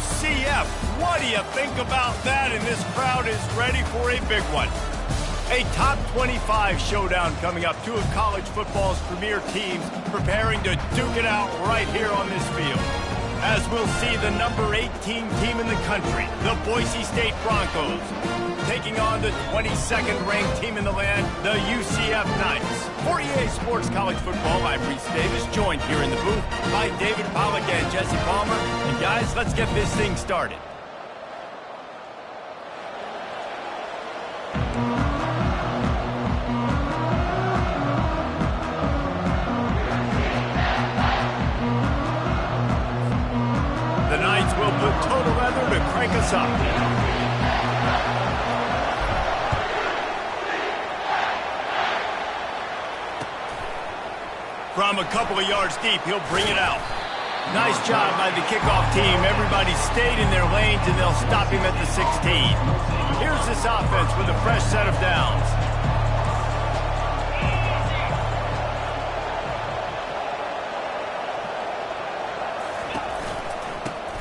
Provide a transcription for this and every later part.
UCF. What do you think about that? And this crowd is ready for a big one. A top 25 showdown coming up. Two of college football's premier teams preparing to duke it out right here on this field. As we'll see the number 18 team in the country, the Boise State Broncos, taking on the 22nd ranked team in the land, the UCF Knights. For EA Sports College Football, I'm Reese Davis, joined here in the booth by David Pollack and Jesse Palmer. And guys, let's get this thing started. The Knights will put total leather to crank us up. From a couple of yards deep, he'll bring it out. Nice job by the kickoff team. Everybody stayed in their lanes, and they'll stop him at the 16. Here's this offense with a fresh set of downs.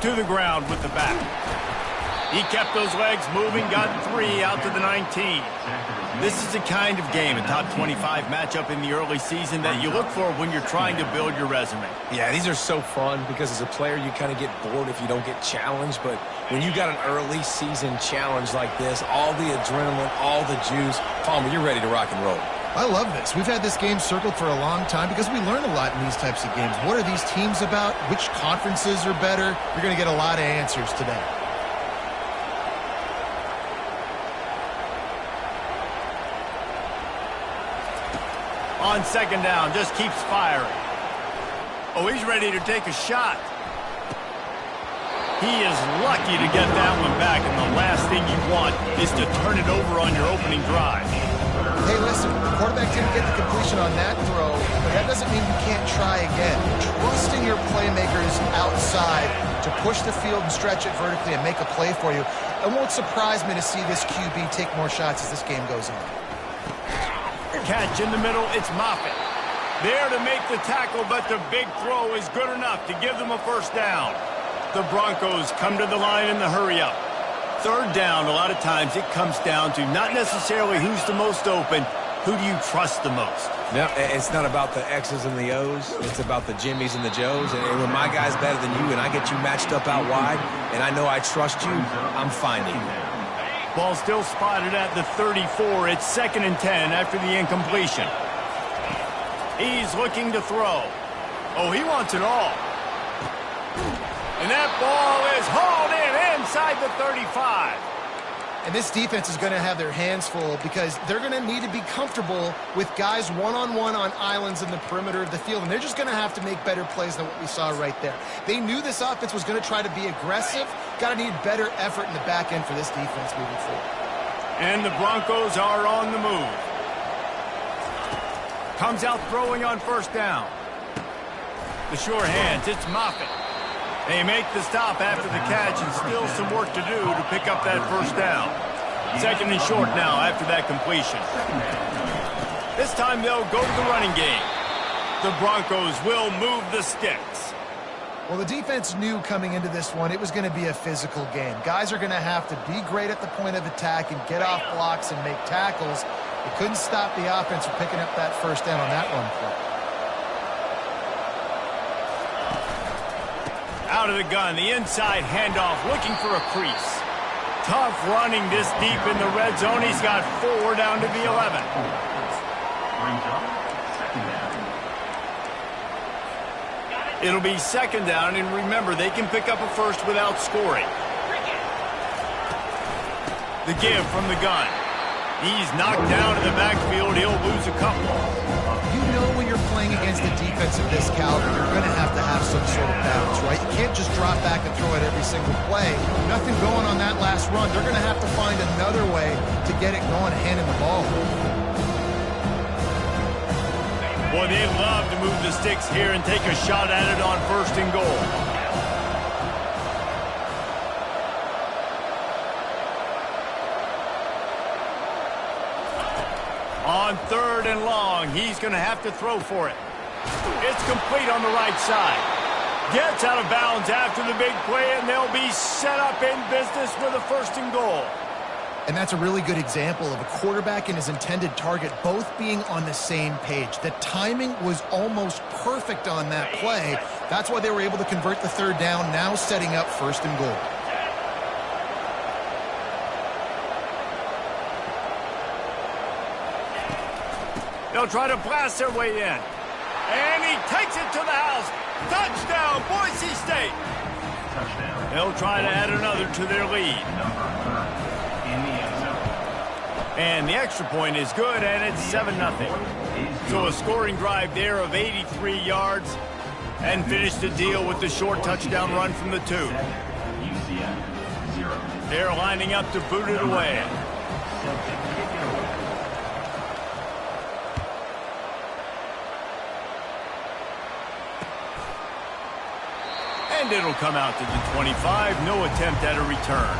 To the ground with the back. He kept those legs moving, got 3 out to the 19. This is the kind of game, a top 25 matchup in the early season that you look for when you're trying to build your resume. Yeah, these are so fun because as a player, you kind of get bored if you don't get challenged. But when you got an early season challenge like this, all the adrenaline, all the juice, Palmer, you're ready to rock and roll. I love this. We've had this game circled for a long time because we learn a lot in these types of games. What are these teams about? Which conferences are better? You're going to get a lot of answers today. On second down, just keeps firing. Oh, he's ready to take a shot. He is lucky to get that one back, and the last thing you want is to turn it over on your opening drive. Hey, listen, the quarterback didn't get the completion on that throw, but that doesn't mean you can't try again. Trusting your playmakers outside to push the field and stretch it vertically and make a play for you. It won't surprise me to see this QB take more shots as this game goes on. Catch in the middle, it's Moffitt. There to make the tackle, but the big throw is good enough to give them a first down. The Broncos come to the line in the hurry-up. Third down, a lot of times it comes down to not necessarily who's the most open, who do you trust the most? No, it's not about the X's and the O's. It's about the Jimmys and the Joes. And when my guy's better than you and I get you matched up out wide and I know I trust you, I'm finding you. Ball still spotted at the 34. It's 2nd and 10 after the incompletion. He's looking to throw. Oh, he wants it all. And that ball is hauled in inside the 35. And this defense is going to have their hands full because they're going to need to be comfortable with guys one-on-one on islands in the perimeter of the field. And they're just going to have to make better plays than what we saw right there. They knew this offense was going to try to be aggressive. Got to need better effort in the back end for this defense moving forward. And the Broncos are on the move. Comes out throwing on first down. The sure hands, it's Moffitt. They make the stop after the catch and still some work to do to pick up that first down. 2nd and short now after that completion. This time they'll go to the running game. The Broncos will move the sticks. Well, the defense knew coming into this one it was going to be a physical game. Guys are going to have to be great at the point of attack and get off blocks and make tackles. They couldn't stop the offense from picking up that first down on that run play. Out of the gun, the inside handoff, looking for a crease. Tough running this deep in the red zone. He's got 4 down to the 11. It'll be 2nd down, and remember, they can pick up a first without scoring. The give from the gun. He's knocked down in the backfield. He'll lose a couple. You know when you're playing against a defense of this caliber, you're going to have some sort of balance, right? You can't just drop back and throw it every single play. Nothing going on that last run. They're going to have to find another way to get it going, handing the ball. Boy, they'd love to move the sticks here and take a shot at it on 1st and goal. On 3rd and long, he's going to have to throw for it. It's complete on the right side. Gets out of bounds after the big play, and they'll be set up in business with a 1st and goal. And that's a really good example of a quarterback and his intended target both being on the same page. The timing was almost perfect on that play. That's why they were able to convert the 3rd down, now setting up 1st and goal. They'll try to blast their way in. And he takes it to the house. Touchdown, Boise State. Touchdown. They'll try to add another to their lead. Number 3 in the end zone. And the extra point is good, and it's 7-0. So a scoring drive there of 83 yards, and finished the deal with the short touchdown run from the 2. UCF 0. They're lining up to boot it away. And it'll come out to the 25. No attempt at a return.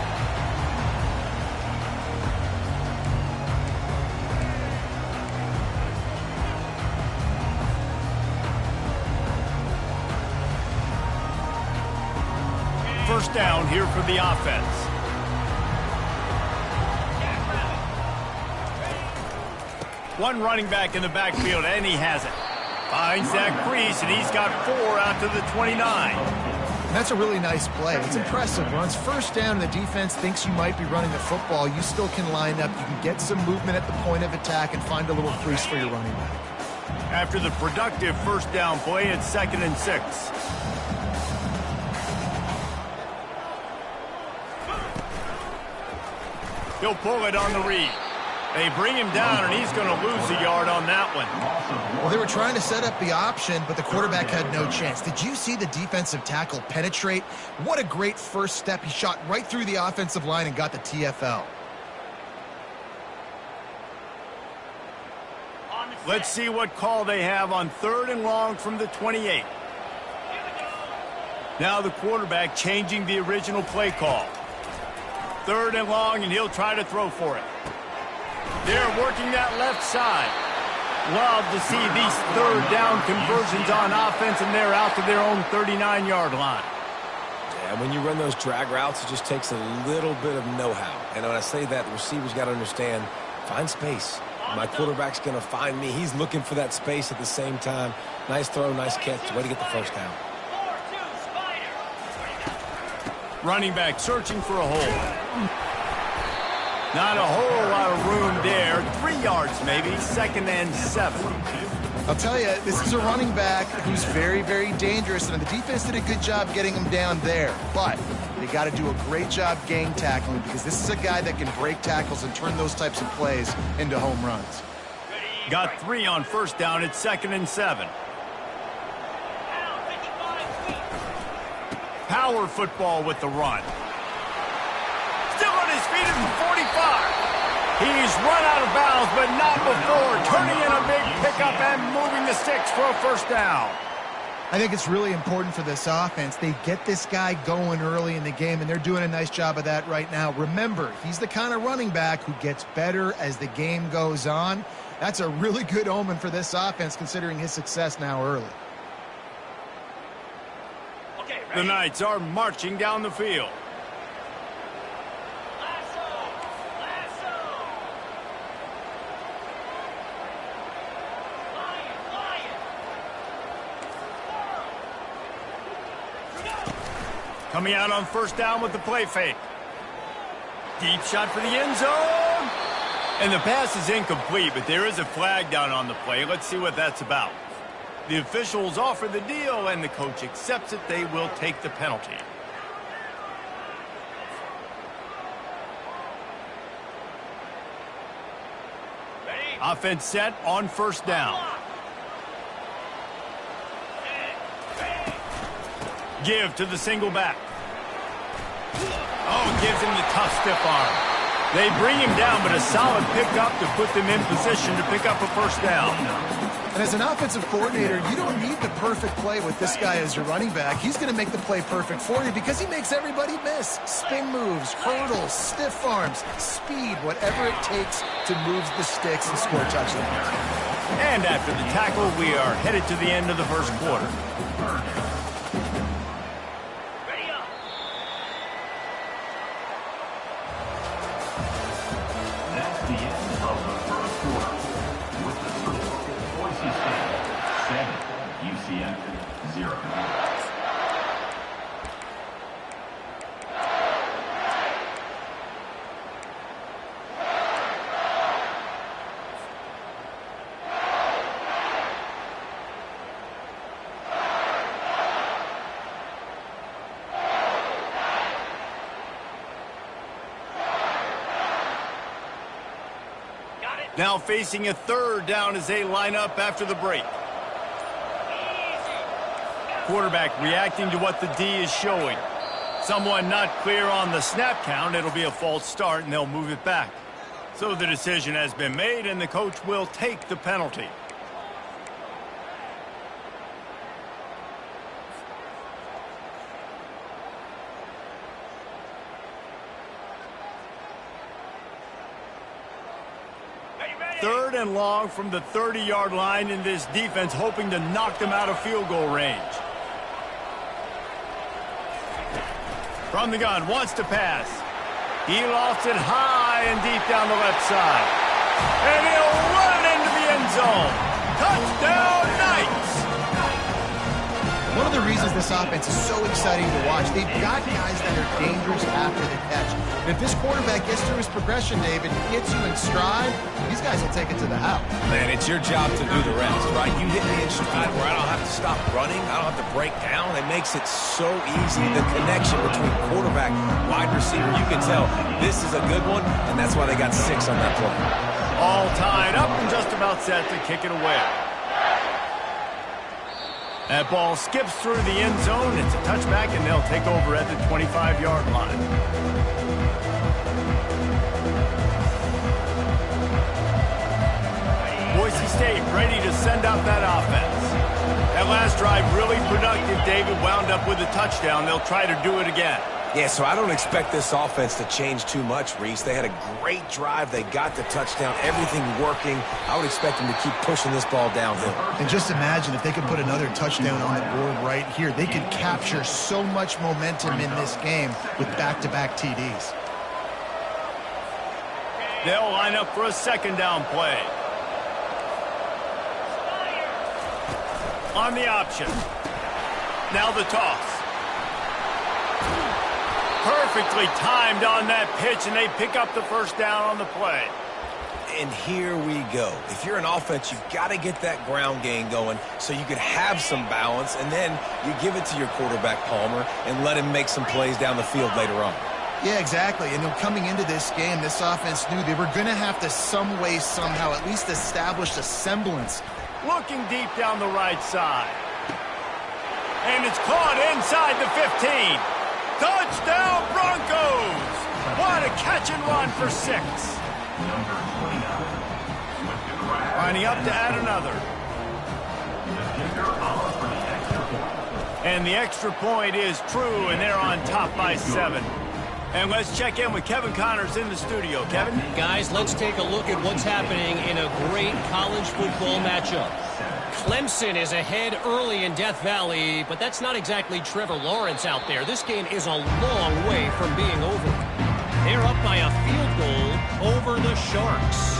First down here for the offense. One running back in the backfield, and he has it. Finds that crease, and he's got 4 out to the 29. That's a really nice play. It's impressive. Once 1st down and the defense thinks you might be running the football, you still can line up. You can get some movement at the point of attack and find a little crease for your running back. After the productive 1st down play, it's 2nd and 6. He'll pull it on the read. They bring him down, and he's going to lose a yard on that one. Well, they were trying to set up the option, but the quarterback had no chance. Did you see the defensive tackle penetrate? What a great first step. He shot right through the offensive line and got the TFL. Let's see what call they have on 3rd and long from the 28. Now the quarterback changing the original play call. 3rd and long, and he'll try to throw for it. They're working that left side. Love to see these 3rd down conversions on offense, and they're out to their own 39-yard line. Yeah, when you run those drag routes, it just takes a little bit of know-how. And when I say that, the receiver's got to understand, find space. My quarterback's going to find me. He's looking for that space at the same time. Nice throw, nice catch. Way to get the 1st down. Running back searching for a hole. Not a whole lot of room there. 3 yards maybe. 2nd and 7. I'll tell you, this is a running back who's very, very dangerous, and the defense did a good job getting him down there. But they got to do a great job gang tackling, because this is a guy that can break tackles and turn those types of plays into home runs. Got 3 on 1st down. It's 2nd and 7. Power football with the run. Still on his feet at the 45. He's run out of bounds, but not before turning in a big pickup and moving the sticks for a 1st down. I think it's really important for this offense. They get this guy going early in the game, and they're doing a nice job of that right now. Remember, he's the kind of running back who gets better as the game goes on. That's a really good omen for this offense, considering his success now early. The Knights are marching down the field. Coming out on 1st down with the play fake. Deep shot for the end zone. And the pass is incomplete, but there is a flag down on the play. Let's see what that's about. The officials offer the deal, and the coach accepts it. They will take the penalty. Offense set on 1st down. Give to the single back. Oh, gives him the tough stiff arm. They bring him down, but a solid pickup to put them in position to pick up a 1st down. And as an offensive coordinator, you don't need the perfect play with this guy as your running back. He's going to make the play perfect for you because he makes everybody miss. Spin moves, hurdles, stiff arms, speed, whatever it takes to move the sticks and score touchdowns. And after the tackle, we are headed to the end of the 1st quarter. the end of the first quarter. With the score, Boise State 7, UCF 0. Now facing a third down as they line up after the break. Quarterback reacting to what the D is showing. Someone not clear on the snap count. It'll be a false start, and they'll move it back. So the decision has been made, and the coach will take the penalty. Third and long from the 30-yard line, in this defense hoping to knock them out of field goal range. From the gun, wants to pass. He lost it high and deep down the left side. And he'll run into the end zone. Touchdown, Knights! One of the reasons this offense is so exciting to watch, they've got guys that are dangerous after the catch. And if this quarterback gets through his progression, David, gets you in stride, these guys will take it to the house. Man, it's your job to do the rest, right? You hit me in stride where I don't have to stop running. I don't have to break down. It makes it so easy. The connection between quarterback, wide receiver, you can tell this is a good one, and that's why they got 6 on that play. All tied up and just about set to kick it away. That ball skips through the end zone. It's a touchback, and they'll take over at the 25-yard line. Boise State ready to send out that offense. That last drive really productive. David wound up with a touchdown. They'll try to do it again. Yeah, so I don't expect this offense to change too much, Reese. They had a great drive. They got the touchdown, everything working. I would expect them to keep pushing this ball downhill. And just imagine if they could put another touchdown on the board right here. They could capture so much momentum in this game with back-to-back TDs. They'll line up for a second down play. On the option. Now the toss. Perfectly timed on that pitch, and they pick up the first down on the play. And here we go. If you're an offense, you've got to get that ground game going so you can have some balance, and then you give it to your quarterback, Palmer, and let him make some plays down the field later on. Yeah, exactly. And coming into this game, this offense knew they were going to have to some way, somehow, at least establish a semblance. Looking deep down the right side. And it's caught inside the 15. Touchdown, Broncos! What a catch and run for 6. Number 29. Lining up to add another. And the extra point is true, and they're on top by 7. And let's check in with Kevin Connors in the studio. Kevin? Guys, let's take a look at what's happening in a great college football matchup. Clemson is ahead early in Death Valley, but that's not exactly Trevor Lawrence out there. This game is a long way from being over. They're up by a field goal over the Sharks.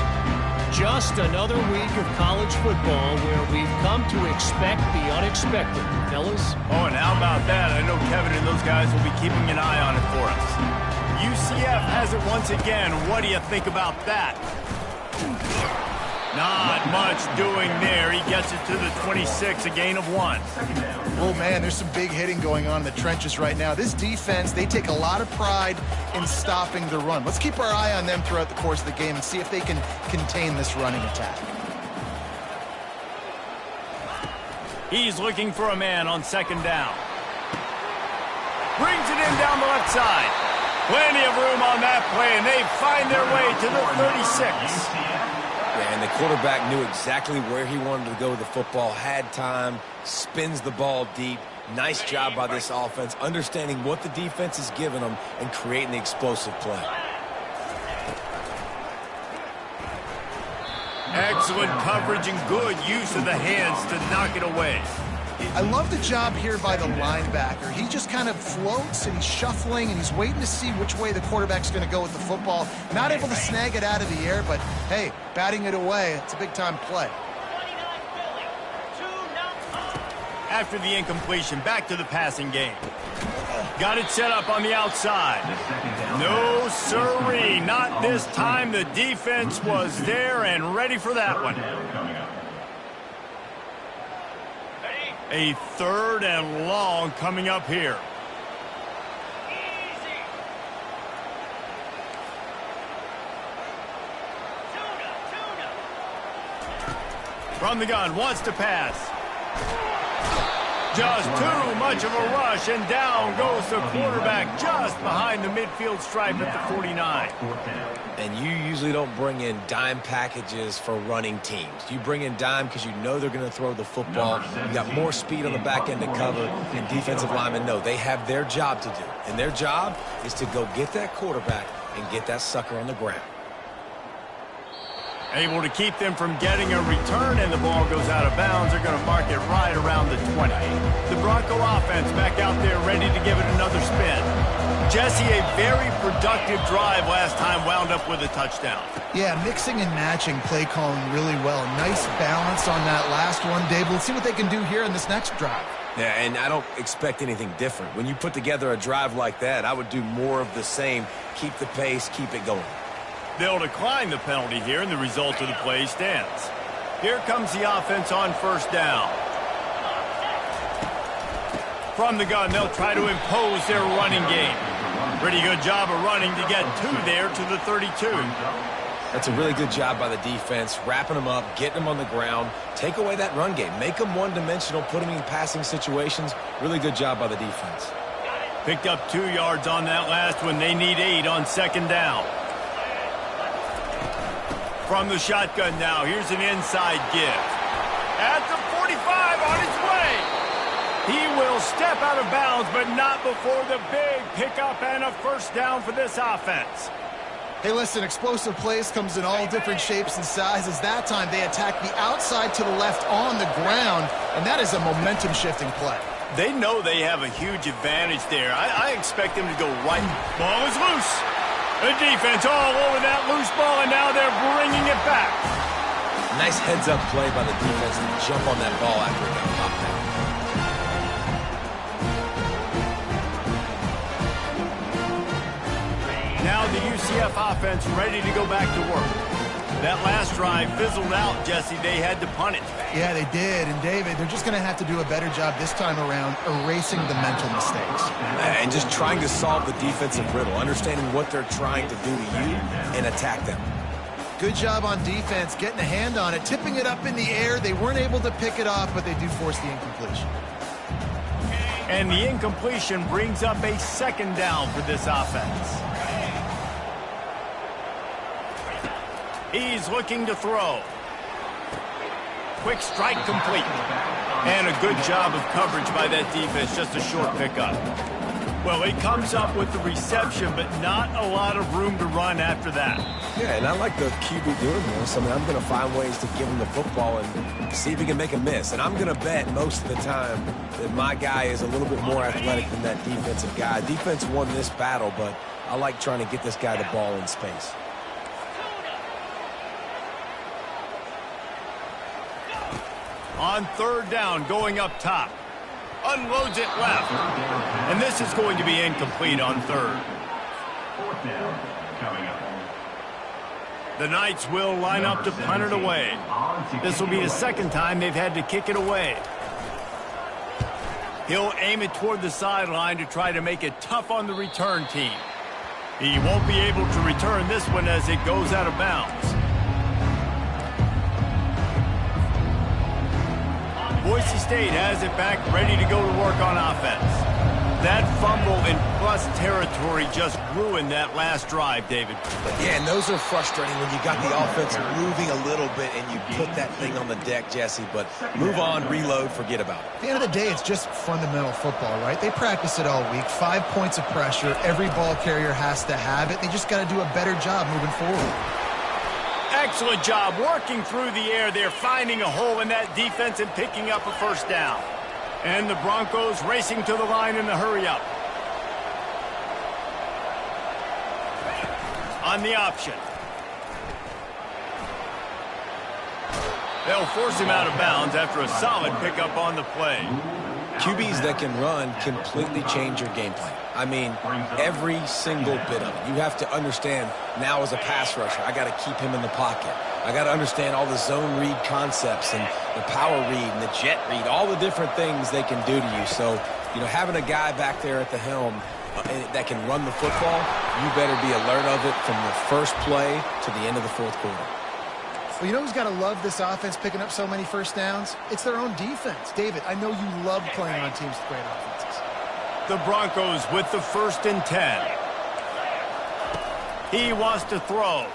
Just another week of college football where we've come to expect the unexpected, fellas. Oh, and how about that? I know Kevin and those guys will be keeping an eye on it for us. UCF has it once again. What do you think about that? Not much doing there. He gets it to the 26, a gain of 1. Oh, man, there's some big hitting going on in the trenches right now. This defense, they take a lot of pride in stopping the run. Let's keep our eye on them throughout the course of the game and see if they can contain this running attack. He's looking for a man on second down. Brings it in down the left side. Plenty of room on that play, and they find their way to the 36. Yeah, and the quarterback knew exactly where he wanted to go with the football, had time, spins the ball deep. Nice job by this offense, understanding what the defense is giving them and creating the explosive play. Excellent coverage and good use of the hands to knock it away. I love the job here by the linebacker. He just kind of floats and he's shuffling and he's waiting to see which way the quarterback's going to go with the football. Not able to snag it out of the air, but hey, batting it away, it's a big-time play. After the incompletion, back to the passing game. Got it set up on the outside. No sirree, not this time. The defense was there and ready for that one. A 3rd and long coming up here. From the gun, wants to pass. Just too much of a rush, and down goes the quarterback just behind the midfield stripe at the 49. And you usually don't bring in dime packages for running teams. You bring in dime because you know they're going to throw the football. You got more speed on the back end to cover, and defensive linemen know they have their job to do. And their job is to go get that quarterback and get that sucker on the ground. Able to keep them from getting a return, and the ball goes out of bounds. They're going to mark it right around the 20. The Bronco offense back out there ready to give it another spin. Jesse, a very productive drive last time, wound up with a touchdown. Yeah, mixing and matching play calling really well. Nice balance on that last one, Dave. Let's see what they can do here in this next drive. Yeah, and I don't expect anything different. When you put together a drive like that, I would do more of the same. Keep the pace, keep it going. They'll decline the penalty here, and the result of the play stands. Here comes the offense on 1st down. From the gun, they'll try to impose their running game. Pretty good job of running to get 2 there to the 32. That's a really good job by the defense, wrapping them up, getting them on the ground. Take away that run game. Make them one-dimensional, put them in passing situations. Really good job by the defense. Picked up 2 yards on that last one. They need 8 on 2nd down. From the shotgun now, here's an inside give. At the 45, on his way. He will step out of bounds, but not before the big pickup and a 1st down for this offense. Hey, listen, explosive plays comes in all different shapes and sizes. That time, they attack the outside to the left on the ground, and that is a momentum-shifting play. They know they have a huge advantage there. I expect them to go right. Ball is loose. The defense all over that loose ball, and now they're bringing it back. Nice heads-up play by the defense to jump on that ball after it got popped out. Now the UCF offense ready to go back to work. That last drive fizzled out, Jesse. They had to punt it. Yeah, they did. And, David, they're just going to have to do a better job this time around erasing the mental mistakes. And just trying to solve the defensive riddle, understanding what they're trying to do to you and attack them. Good job on defense, getting a hand on it, tipping it up in the air. They weren't able to pick it off, but they do force the incompletion. And the incompletion brings up a 2nd down for this offense. He's looking to throw. Quick strike complete. And a good job of coverage by that defense, just a short pickup. Well, he comes up with the reception, but not a lot of room to run after that. Yeah, and I like the QB doing this. I mean, I'm going to find ways to give him the football and see if he can make a miss. And I'm going to bet most of the time that my guy is a little bit more athletic than that defensive guy. Defense won this battle, but I like trying to get this guy the ball in space. On 3rd down, going up top. Unloads it left. And this is going to be incomplete on 3rd. 4th down coming up. The Knights will line up to punt it away. This will be the 2nd time they've had to kick it away. He'll aim it toward the sideline to try to make it tough on the return team. He won't be able to return this one as it goes out of bounds. Boise State has it back, ready to go to work on offense. That fumble in plus territory just ruined that last drive, David. Yeah, and those are frustrating when you got the offense moving a little bit and you put that thing on the deck, Jesse. But move on, reload, forget about it. At the end of the day, it's just fundamental football, right? They practice it all week. 5 points of pressure. Every ball carrier has to have it. They just got to do a better job moving forward. Excellent job working through the air there, finding a hole in that defense and picking up a 1st down. And the Broncos racing to the line in the hurry-up. On the option. They'll force him out of bounds after a solid pickup on the play. QBs that can run completely change your game plan. I mean, every single bit of it. You have to understand now as a pass rusher, I got to keep him in the pocket. I got to understand all the zone read concepts and the power read and the jet read, all the different things they can do to you. So, having a guy back there at the helm that can run the football, you better be alert of it from the first play to the end of the fourth quarter. Well, you know who's got to love this offense picking up so many first downs? It's their own defense. David, I know you love playing on teams with great offenses. The Broncos with the 1st and 10. He wants to throw.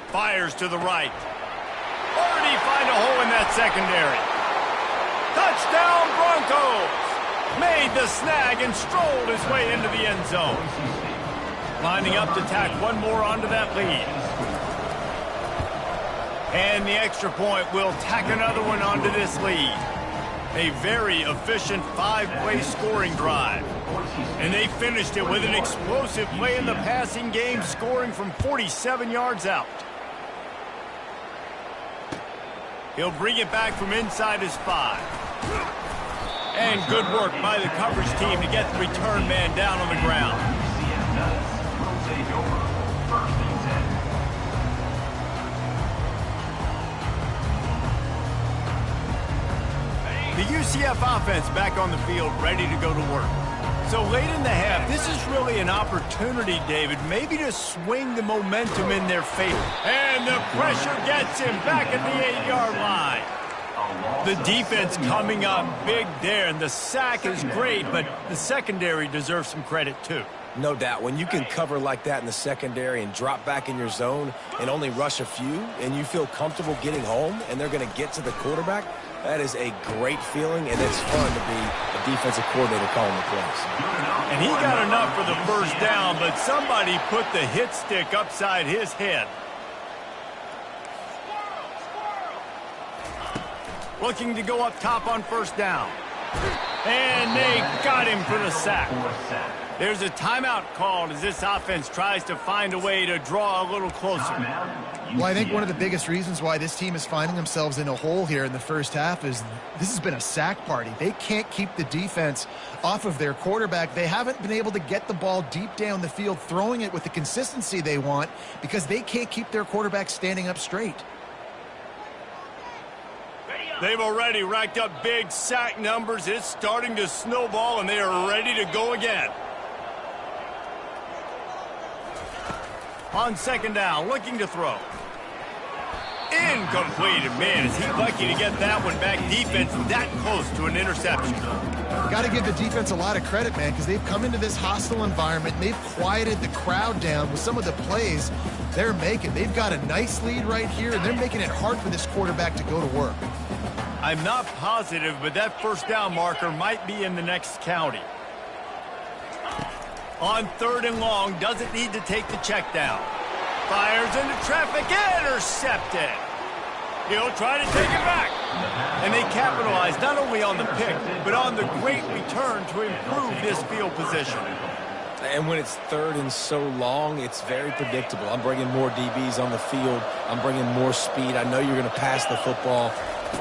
Fires to the right. Already find a hole in that secondary. Touchdown Broncos! Made the snag and strolled his way into the end zone. Lining up to tack one more onto that lead. And the extra point will tack another one onto this lead. A very efficient 5-play scoring drive. And they finished it with an explosive play in the passing game, scoring from 47 yards out. He'll bring it back from inside his 5. And good work by the coverage team to get the return man down on the ground. The UCF offense back on the field, ready to go to work. So late in the half, this is really an opportunity, David, maybe to swing the momentum in their favor. And the pressure gets him back at the 8-yard line. The defense coming up big there, and the sack is great, but the secondary deserves some credit too. No doubt. When you can cover like that in the secondary and drop back in your zone and only rush a few, and you feel comfortable getting home, and they're going to get to the quarterback, that is a great feeling, and it's fun to be a defensive coordinator calling the plays. And he got enough for the first down, but somebody put the hit stick upside his head. Looking to go up top on first down. And they got him for the sack. There's a timeout called as this offense tries to find a way to draw a little closer. Well, I think one of the biggest reasons why this team is finding themselves in a hole here in the first half is this has been a sack party. They can't keep the defense off of their quarterback. They haven't been able to get the ball deep down the field, throwing it with the consistency they want because they can't keep their quarterback standing up straight. They've already racked up big sack numbers. It's starting to snowball, and they are ready to go again. On second down, looking to throw. Incomplete. And man, is he lucky to get that one back. Defense that close to an interception. Got to give the defense a lot of credit, man, because they've come into this hostile environment. And they've quieted the crowd down with some of the plays they're making. They've got a nice lead right here, and they're making it hard for this quarterback to go to work. I'm not positive, but that first down marker might be in the next county. On third and long, doesn't need to take the check down. Fires into traffic, intercepted. He'll try to take it back. And they capitalize not only on the pick, but on the great return to improve this field position. And when it's third and so long, it's very predictable. I'm bringing more DBs on the field. I'm bringing more speed. I know you're going to pass the football.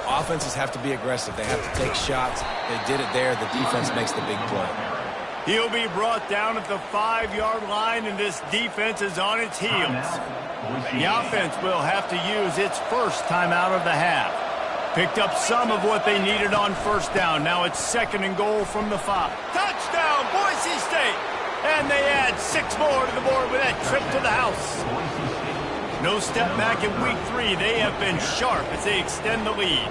Offenses have to be aggressive. They have to take shots. They did it there. The defense makes the big play. He'll be brought down at the 5-yard line, and this defense is on its heels. The offense will have to use its first timeout of the half. Picked up some of what they needed on first down. Now it's second and goal from the 5. Touchdown, Boise State! And they add 6 more to the board with that trip to the house. No step back in week 3. They have been sharp as they extend the lead.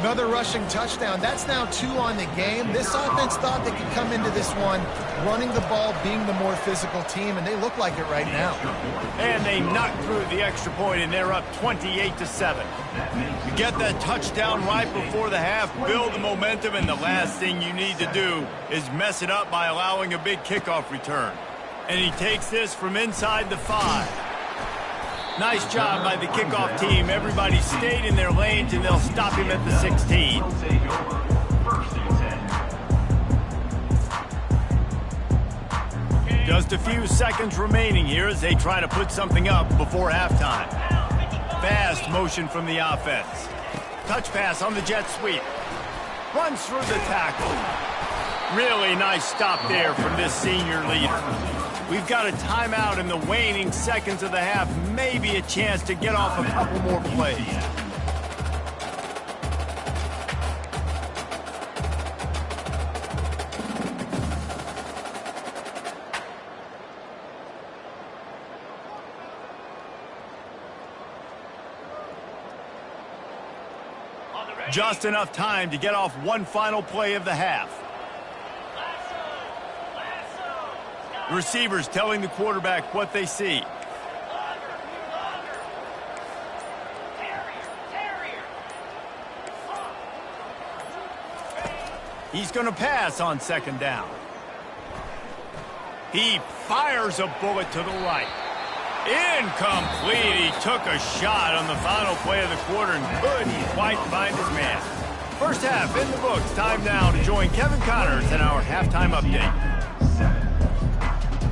Another rushing touchdown. That's now 2 on the game. This offense thought they could come into this one running the ball, being the more physical team, and they look like it right now. And they knocked through the extra point, and they're up 28-7. You get that touchdown right before the half, build the momentum, and the last thing you need to do is mess it up by allowing a big kickoff return. And he takes this from inside the 5. Nice job by the kickoff team. Everybody stayed in their lanes, and they'll stop him at the 16. Just a few seconds remaining here as they try to put something up before halftime. Fast motion from the offense. Touch pass on the jet sweep. Runs through the tackle. Really nice stop there from this senior leader. We've got a timeout in the waning seconds of the half. Maybe a chance to get off a couple more plays. Just enough time to get off one final play of the half. The receivers telling the quarterback what they see. He's going to pass on second down. He fires a bullet to the right. Incomplete. He took a shot on the final play of the quarter and couldn't quite find his man. First half in the books. Time now to join Kevin Connors in our halftime update.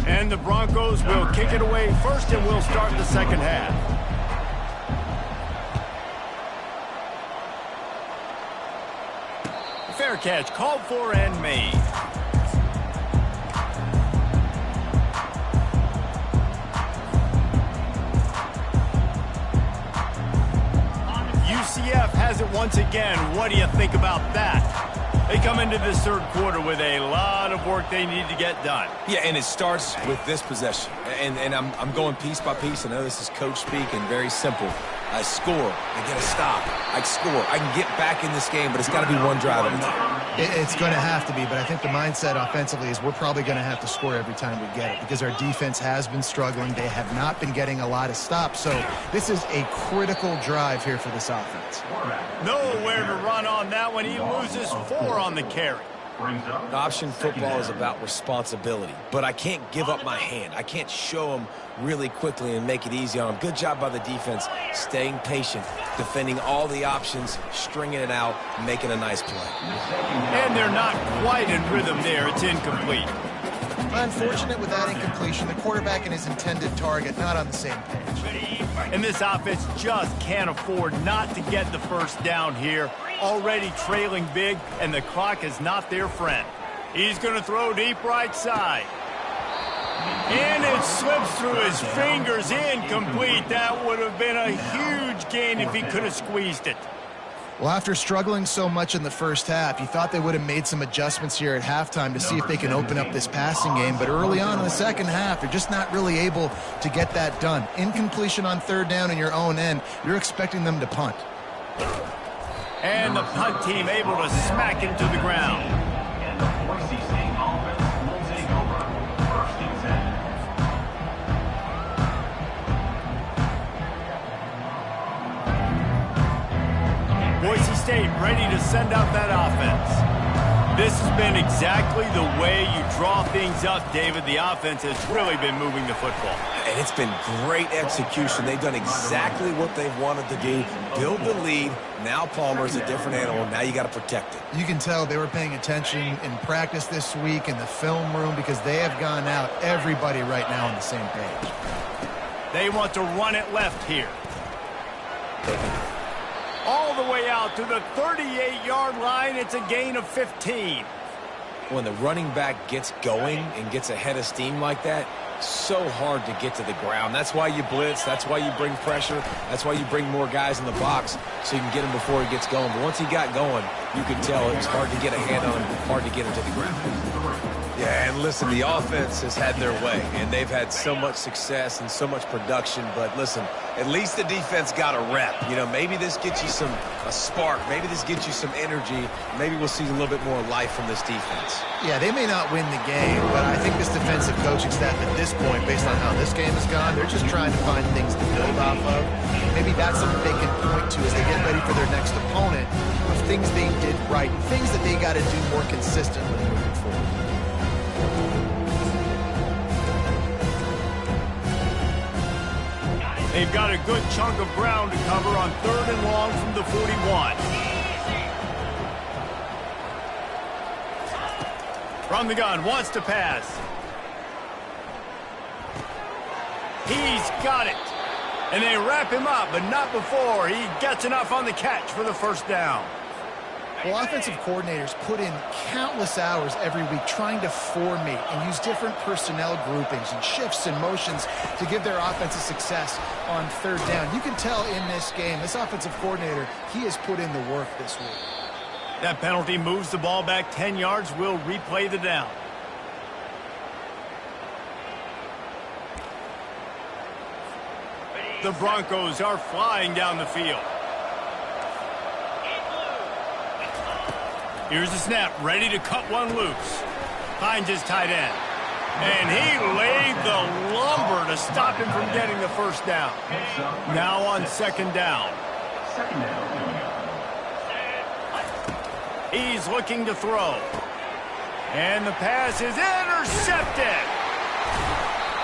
And the Broncos will kick it away first, and we'll start the second half. Fair catch called for and made. UCF has it once again. What do you think about that? They come into this third quarter with a lot of work they need to get done. Yeah, and it starts with this possession. And I'm going piece by piece. I know this is coach speak and very simple. I score, I get a stop, I score. I can get back in this game, but it's got to be one drive at a time. It's going to have to be, but I think the mindset offensively is we're probably going to have to score every time we get it because our defense has been struggling. They have not been getting a lot of stops, so this is a critical drive here for this offense. Nowhere to run on that one. He loses 4 on the carry. Option football is about responsibility, but I can't give up my hand. I can't show them really quickly and make it easy on them. Good job by the defense, staying patient, defending all the options, stringing it out, making a nice play. And they're not quite in rhythm there. It's incomplete. Unfortunate with that incompletion. The quarterback and his intended target not on the same page. And this offense just can't afford not to get the first down here. Already trailing big, and the clock is not their friend. He's going to throw deep right side. And it slips through his fingers, incomplete. That would have been a huge gain if he could have squeezed it. Well, after struggling so much in the first half, you thought they would have made some adjustments here at halftime to see if they can open up this passing game. But early on in the second half, they're just not really able to get that done. Incompletion on third down in your own end, you're expecting them to punt. And the punt team able to smack him to the ground. And the Boise State offense will take over. First and 10. Boise State ready to send out that offense. This has been exactly the way you draw things up, David. The offense has really been moving the football. And it's been great execution. They've done exactly what they've wanted to do. Build the lead. Now Palmer's a different animal. Now you got to protect it. You can tell they were paying attention in practice this week in the film room because they have gone out, everybody right now on the same page. They want to run it left here. All the way out to the 38-yard line. It's a gain of 15. When the running back gets going and gets ahead of steam like that, so hard to get to the ground. That's why you blitz. That's why you bring pressure. That's why you bring more guys in the box so you can get him before he gets going. But once he got going, you could tell it was hard to get a hand on him, hard to get him to the ground. Yeah, and listen, the offense has had their way, and they've had so much success and so much production. But listen, at least the defense got a rep. You know, maybe this gets you a spark. Maybe this gets you some energy. Maybe we'll see a little bit more life from this defense. Yeah, they may not win the game, but I think this defensive coaching staff at this point, based on how this game has gone, they're just trying to find things to build off of. Maybe that's something they can point to as they get ready for their next opponent of things they did right and things that they got to do more consistently moving forward. They've got a good chunk of ground to cover on 3rd and long from the 41. From the gun, wants to pass. He's got it. And they wrap him up, but not before he gets enough on the catch for the first down. Well, offensive coordinators put in countless hours every week trying to formate and use different personnel groupings and shifts and motions to give their offensive success on third down. You can tell in this game, this offensive coordinator, he has put in the work this week. That penalty moves the ball back 10 yards. We'll replay the down. The Broncos are flying down the field. Here's the snap, ready to cut one loose. Finds his tight end. And he laid the lumber to stop him from getting the first down. Now on second down. He's looking to throw. And the pass is intercepted.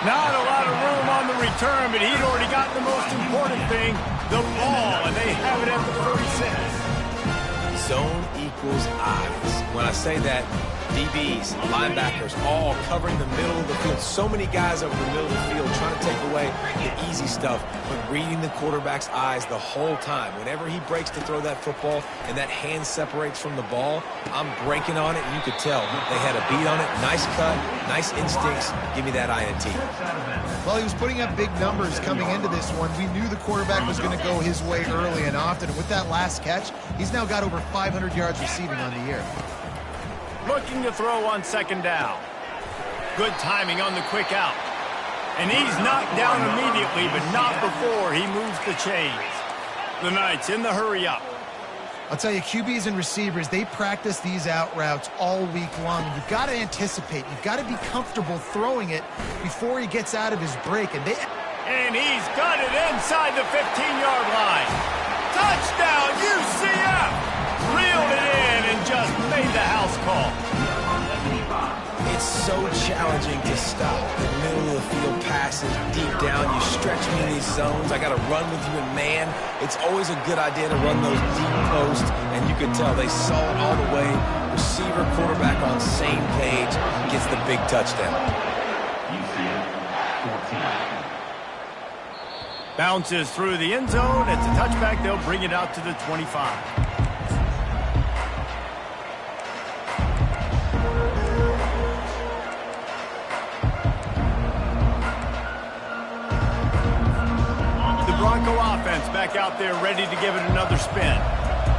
Not a lot of room on the return, but he'd already gotten the most important thing, the ball, and they have it at the 46. Zone equals eyes. When I say that, DBs, linebackers, all covering the middle of the field. So many guys over the middle of the field trying to take away the easy stuff, but reading the quarterback's eyes the whole time. Whenever he breaks to throw that football and that hand separates from the ball, I'm breaking on it, and you could tell they had a beat on it. Nice cut, nice instincts. Give me that INT. Well, he was putting up big numbers coming into this one. We knew the quarterback was going to go his way early and often. And with that last catch, he's now got over 500 yards receiving on the year. Looking to throw on second down. Good timing on the quick out. And he's knocked down immediately, but not before he moves the chains. The Knights in the hurry up. I'll tell you, QBs and receivers, they practice these out routes all week long. You've got to anticipate. You've got to be comfortable throwing it before he gets out of his break. And he's got it inside the 15-yard line. Touchdown, UCF! Reeled it in and just made the house call. It's so challenging to stop. The middle of the field passes deep down. You stretch me in these zones. I got to run with you in man. It's always a good idea to run those deep posts, and you can tell they saw it all the way. Receiver, quarterback on same page, gets the big touchdown. Bounces through the end zone. It's a touchback. They'll bring it out to the 25. Bronco offense back out there ready to give it another spin.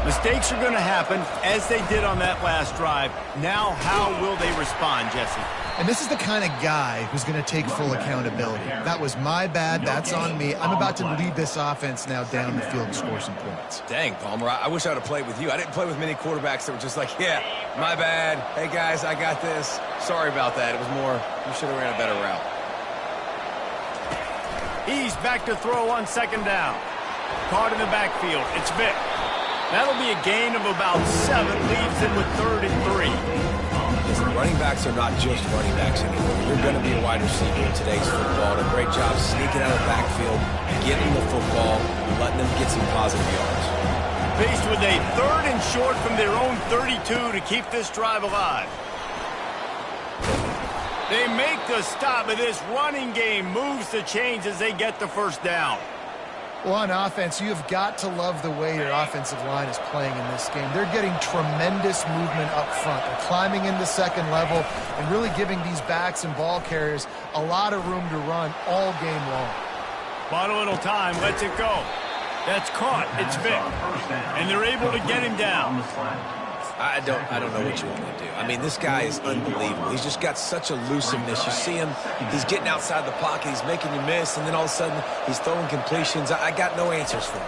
Mistakes are going to happen as they did on that last drive. Now how will they respond, Jesse? And this is the kind of guy who's going to take full accountability. That was my bad. That's on me. I'm about to lead this offense now down the field and score some points. Dang, Palmer, I wish I would have played with you. I didn't play with many quarterbacks that were just like, yeah, my bad. Hey, guys, I got this. Sorry about that. It was more, you should have ran a better route. He's back to throw on second down. Caught in the backfield. It's Vick. That'll be a gain of about 7. Leaves him with 3rd and 3. Listen, running backs are not just running backs anymore. You're going to be a wide receiver in today's football. And a great job sneaking out of the backfield, getting the football, and letting them get some positive yards. Faced with a 3rd and short from their own 32 to keep this drive alive. They make the stop, but this running game moves the chains as they get the first down. Well, on offense, you have got to love the way your offensive line is playing in this game. They're getting tremendous movement up front. They're climbing into second level and really giving these backs and ball carriers a lot of room to run all game long. Bought a little time, lets it go. That's caught. It's Vick. And they're able to get him down. I don't know what you want me to do. I mean, this guy is unbelievable. He's just got such elusiveness. You see him, he's getting outside the pocket, he's making you miss, and then all of a sudden he's throwing completions. I got no answers for him.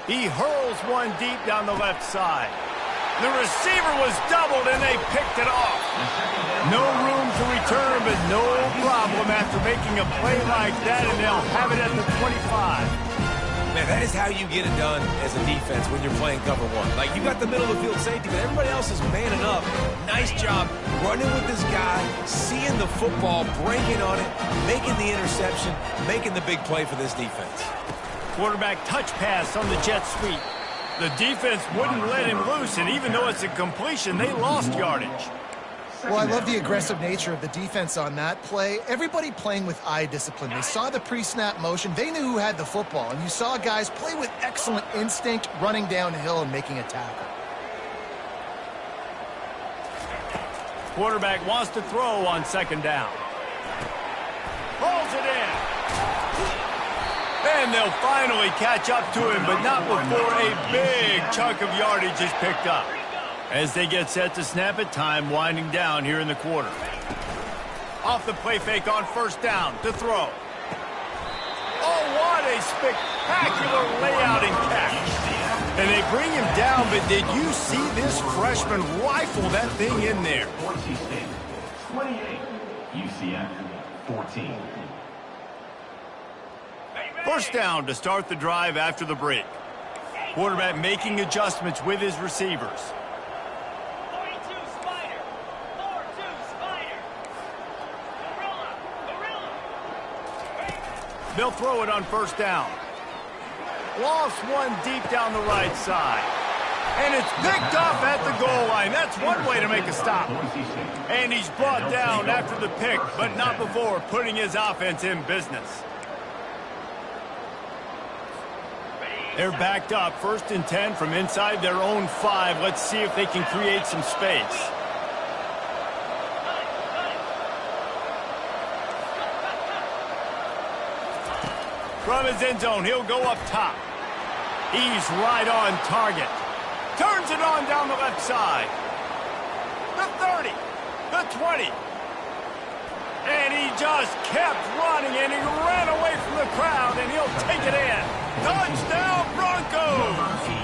He hurls one deep down the left side. The receiver was doubled, and they picked it off. No room to return, but no problem after making a play like that, and they'll have it at the 25. Man, that is how you get it done as a defense when you're playing cover one. Like, you got the middle of the field safety, but everybody else is manning up. Nice job running with this guy, seeing the football, breaking on it, making the interception, making the big play for this defense. Quarterback touch pass on the jet sweep. The defense wouldn't let him loose, and even though it's a completion, they lost yardage. Well, I love the aggressive nature of the defense on that play. Everybody playing with eye discipline. They saw the pre-snap motion. They knew who had the football. And you saw guys play with excellent instinct, running downhill and making a tackle. Quarterback wants to throw on second down. Pulls it in. And they'll finally catch up to him, but not before a big chunk of yardage is picked up. As they get set to snap it, time winding down here in the quarter. Off the play fake on first down to throw. Oh, what a spectacular layout and catch. And they bring him down, but did you see this freshman rifle that thing in there? 28, UCF 14. First down to start the drive after the break. Quarterback making adjustments with his receivers. They'll throw it on first down. Lost one deep down the right side. And it's picked off at the goal line. That's one way to make a stop. And he's brought down after the pick, but not before putting his offense in business. They're backed up, 1st and 10 from inside their own 5. Let's see if they can create some space. From his end zone, he'll go up top. He's right on target. Turns it on down the left side. The 30, the 20. And he just kept running, and he ran away from the crowd, and he'll take it in. Touchdown, Broncos!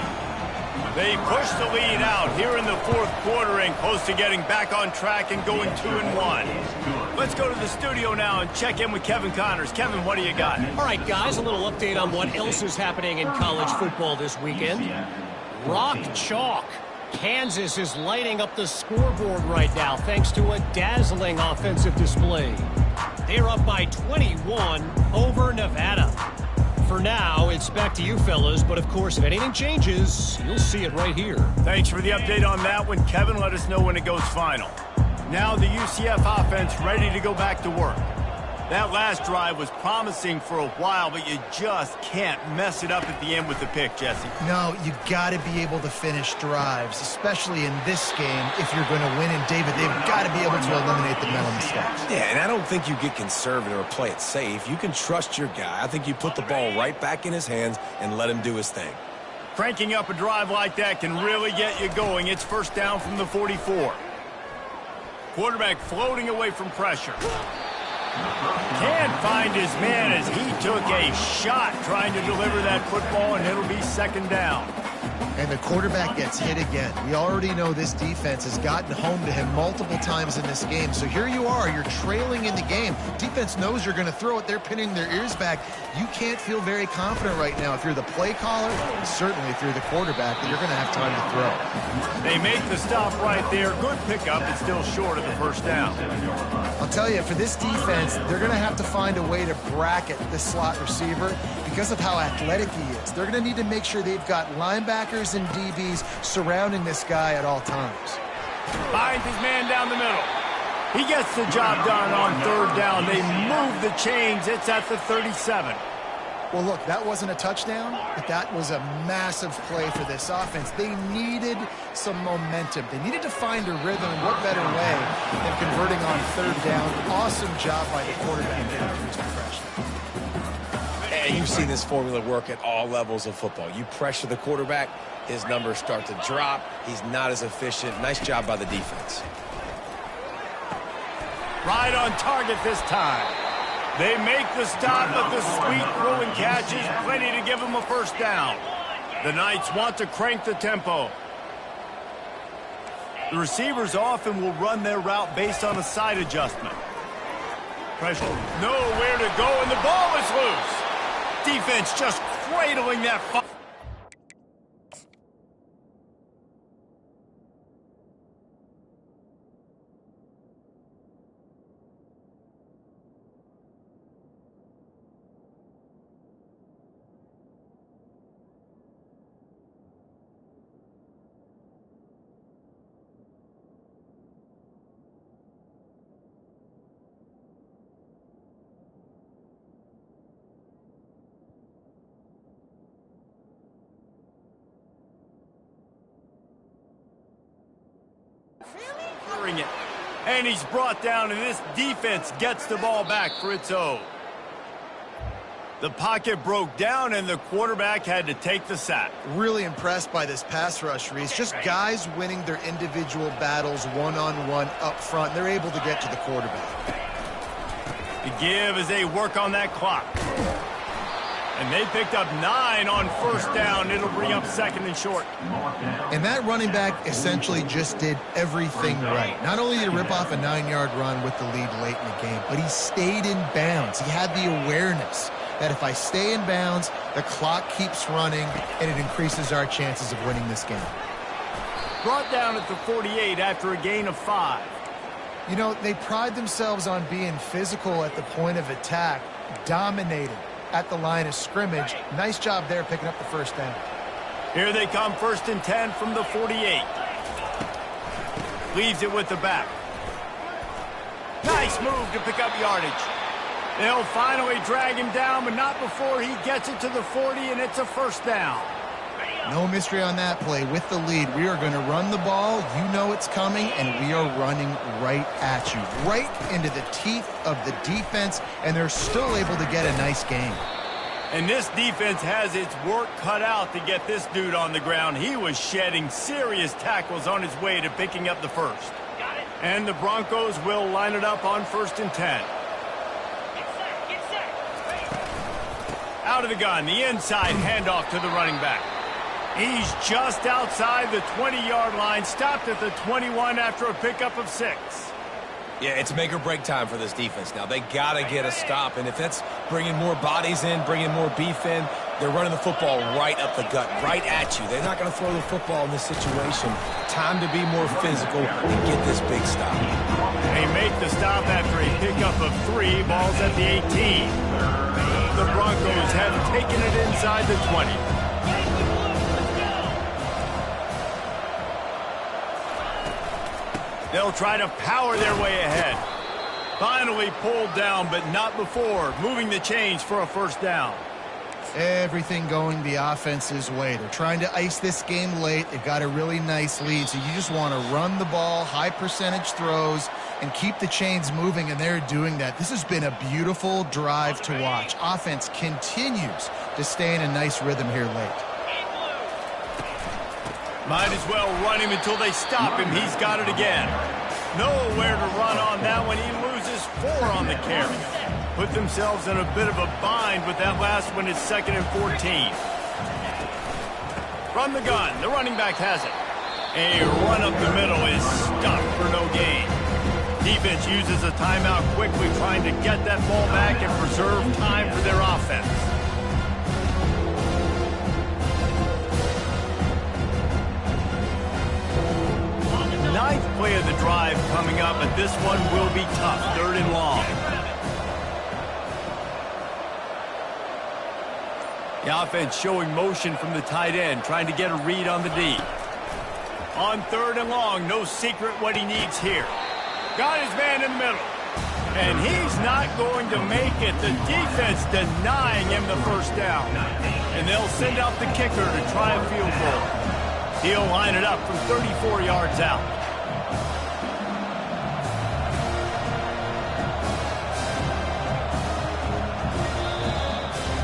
They push the lead out here in the 4th quarter and close to getting back on track and going 2-1. Let's go to the studio now and check in with Kevin Connors. Kevin, what do you got? All right, guys, a little update on what else is happening in college football this weekend. Rock chalk. Kansas is lighting up the scoreboard right now thanks to a dazzling offensive display. They're up by 21 over Nevada. For now, it's back to you fellas, but of course, if anything changes, you'll see it right here. Thanks for the update on that one, Kevin. Let us know when it goes final. Now the UCF offense ready to go back to work. That last drive was promising for a while, but you just can't mess it up at the end with the pick, Jesse. No, you got to be able to finish drives, especially in this game if you're going to win. And, David, they've got to be able to eliminate the mental mistakes. Yeah, and I don't think you get conservative or play it safe. You can trust your guy. I think you put the ball right back in his hands and let him do his thing. Cranking up a drive like that can really get you going. It's first down from the 44. Quarterback floating away from pressure. Can't find his man as he took a shot trying to deliver that football, and it'll be second down. And the quarterback gets hit again. We already know this defense has gotten home to him multiple times in this game. So here you are, you're trailing in the game. Defense knows you're going to throw it. They're pinning their ears back. You can't feel very confident right now if you're the play caller, and certainly if you're the quarterback, that you're going to have time to throw. They make the stop right there. Good pickup, but still short of the first down. I'll tell you, for this defense, they're going to have to find a way to bracket this slot receiver because of how athletic he is. They're going to need to make sure they've got linebackers and DBs surrounding this guy at all times. Finds his man down the middle. He gets the job done on third down. They move the chains. It's at the 37. Well, look, that wasn't a touchdown, but that was a massive play for this offense. They needed some momentum. They needed to find a rhythm, and what better way than converting on third down. Awesome job by the quarterback to introduce the freshman. And you've seen this formula work at all levels of football. You pressure the quarterback, his numbers start to drop. He's not as efficient. Nice job by the defense. Right on target this time. They make the stop, but the sweet throw and catch is plenty to give them a first down. The Knights want to crank the tempo. The receivers often will run their route based on a side adjustment. Pressure, nowhere to go, and the ball is loose. Defense just cradling that. And he's brought down, and this defense gets the ball back for its own. The pocket broke down, and the quarterback had to take the sack. Really impressed by this pass rush, Reese. Just guys winning their individual battles one-on-one up front. They're able to get to the quarterback. The give as they work on that clock. And they picked up 9 on first down. It'll bring up second and short. And that running back essentially just did everything right. Not only did he rip off a 9-yard run with the lead late in the game, but he stayed in bounds. He had the awareness that if I stay in bounds, the clock keeps running, and it increases our chances of winning this game. Brought down at the 48 after a gain of 5. You know, they pride themselves on being physical at the point of attack, dominating at the line of scrimmage. Nice job there picking up the first down. Here they come, 1st and 10 from the 48. Leaves it with the back. Nice move to pick up yardage. They'll finally drag him down, but not before he gets it to the 40, and it's a first down. No mystery on that play. With the lead, we are going to run the ball. You know it's coming, and we are running right at you, right into the teeth of the defense, and they're still able to get a nice gain. And this defense has its work cut out to get this dude on the ground. He was shedding serious tackles on his way to picking up the first. And the Broncos will line it up on 1st and 10. Out of the gun, the inside handoff to the running back. He's just outside the 20-yard line, stopped at the 21 after a pickup of 6. Yeah, it's make or break time for this defense now. They got to get a stop, and if that's bringing more bodies in, bringing more beef in, they're running the football right up the gut, right at you. They're not going to throw the football in this situation. Time to be more physical and get this big stop. They make the stop after a pickup of 3, balls at the 18. The Broncos have taken it inside the 20. They'll try to power their way ahead. Finally pulled down, but not before moving the chains for a first down. Everything going the offense's way. They're trying to ice this game late. They've got a really nice lead, so you just want to run the ball, high percentage throws, and keep the chains moving, and they're doing that. This has been a beautiful drive to watch. Offense continues to stay in a nice rhythm here late. Might as well run him until they stop him. He's got it again. Nowhere to run on that one. He loses 4 on the carry. Put themselves in a bit of a bind with that last one. It's 2nd and 14. From the gun, the running back has it. A run up the middle is stopped for no gain. Defense uses a timeout quickly, trying to get that ball back and preserve time for their offense. Ninth play of the drive coming up, but this one will be tough. 3rd and long. The offense showing motion from the tight end, trying to get a read on the D. On 3rd and long, no secret what he needs here. Got his man in the middle. And he's not going to make it. The defense denying him the first down. And they'll send out the kicker to try a field goal. He'll line it up from 34 yards out.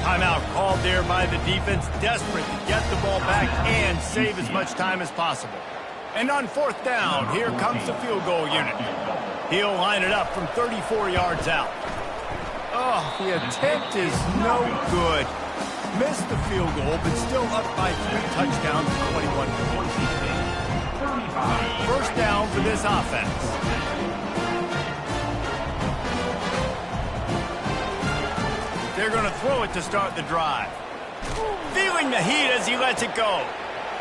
Timeout called there by the defense, desperate to get the ball back and save as much time as possible. And on 4th down, here comes the field goal unit. He'll line it up from 34 yards out. Oh, the attempt is no good. Missed the field goal, but still up by 3 touchdowns to 21 points. First down for this offense. They're going to throw it to start the drive. Feeling the heat as he lets it go.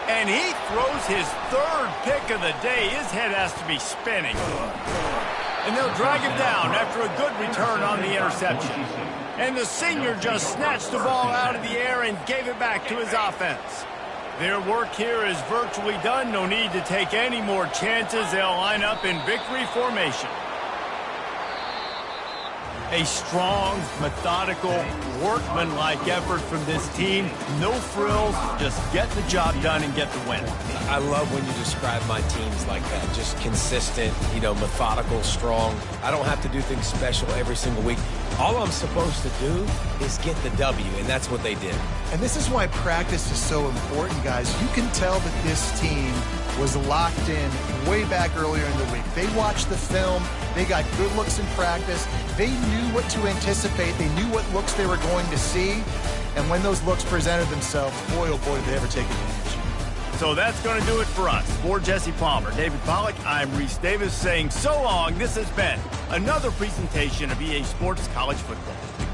And he throws his 3rd pick of the day. His head has to be spinning. And they'll drag him down after a good return on the interception. And the senior just snatched the ball out of the air and gave it back to his offense. Their work here is virtually done. No need to take any more chances. They'll line up in victory formation. A strong, methodical, workmanlike effort from this team. No frills, just get the job done and get the win. I love when you describe my teams like that. Just consistent, methodical, strong. I don't have to do things special every single week. All I'm supposed to do is get the W, and that's what they did. And this is why practice is so important, guys. You can tell that this team was locked in way back earlier in the week. They watched the film. They got good looks in practice. They knew what to anticipate. They knew what looks they were going to see. And when those looks presented themselves, boy, oh boy, did they ever take advantage. So that's going to do it for us. For Jesse Palmer, David Pollack, I'm Reese Davis saying so long. This has been another presentation of EA Sports College Football.